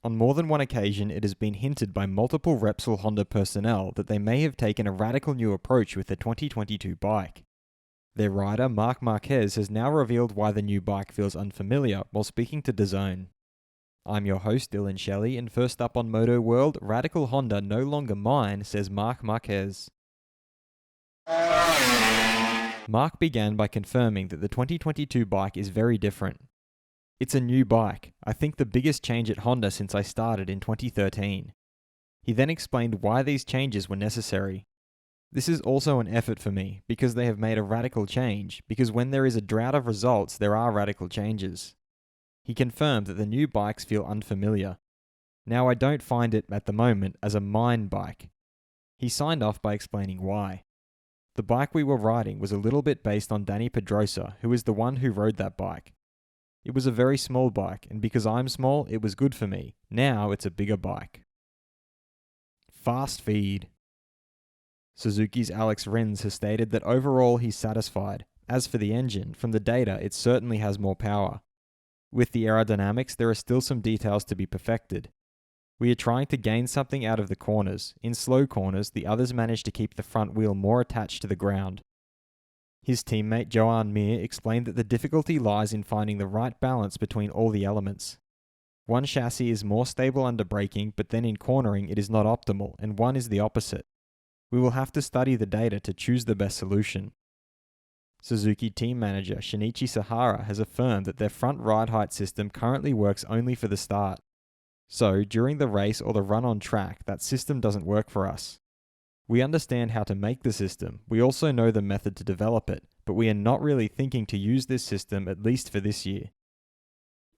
On more than one occasion, it has been hinted by multiple Repsol Honda personnel that they may have taken a radical new approach with the 2022 bike. Their rider, Marc Marquez, has now revealed why the new bike feels unfamiliar while speaking to DAZN. I'm your host, Dillon Shelley, and first up on Moto World, Radical Honda no longer mine, says Marc Marquez. Marc began by confirming that the 2022 bike is very different. It's a new bike, I think the biggest change at Honda since I started in 2013. He then explained why these changes were necessary. This is also an effort for me, because they have made a radical change, because when there is a drought of results, there are radical changes. He confirmed that the new bikes feel unfamiliar. Now I don't find it, at the moment, as a mine bike. He signed off by explaining why. The bike we were riding was a little bit based on Danny Pedrosa, who is the one who rode that bike. It was a very small bike, and because I'm small, it was good for me. Now it's a bigger bike. Fast feed. Suzuki's Alex Rins has stated that overall he's satisfied. As for the engine, from the data it certainly has more power. With the aerodynamics, there are still some details to be perfected. We are trying to gain something out of the corners. In slow corners, the others manage to keep the front wheel more attached to the ground. His teammate Joan Mir explained that the difficulty lies in finding the right balance between all the elements. One chassis is more stable under braking, but then in cornering it is not optimal, and one is the opposite. We will have to study the data to choose the best solution. Suzuki team manager Shinichi Sahara has affirmed that their front ride height system currently works only for the start. So, during the race or the run on track, that system doesn't work for us. We understand how to make the system, we also know the method to develop it, but we are not really thinking to use this system at least for this year.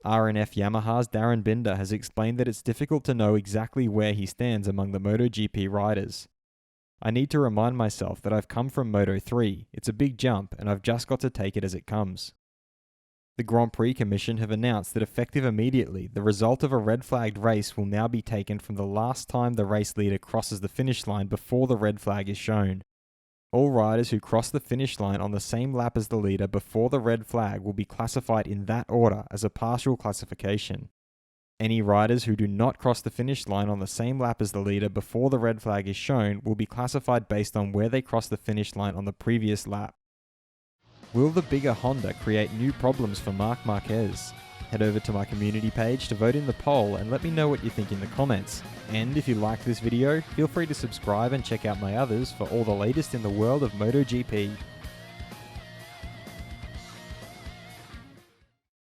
RNF Yamaha's Darren Binder has explained that it's difficult to know exactly where he stands among the MotoGP riders. I need to remind myself that I've come from Moto3, it's a big jump and I've just got to take it as it comes. The Grand Prix Commission have announced that effective immediately, the result of a red-flagged race will now be taken from the last time the race leader crosses the finish line before the red flag is shown. All riders who cross the finish line on the same lap as the leader before the red flag will be classified in that order as a partial classification. Any riders who do not cross the finish line on the same lap as the leader before the red flag is shown will be classified based on where they crossed the finish line on the previous lap. Will the bigger Honda create new problems for Marc Marquez? Head over to my community page to vote in the poll and let me know what you think in the comments. And if you liked this video, feel free to subscribe and check out my others for all the latest in the world of MotoGP.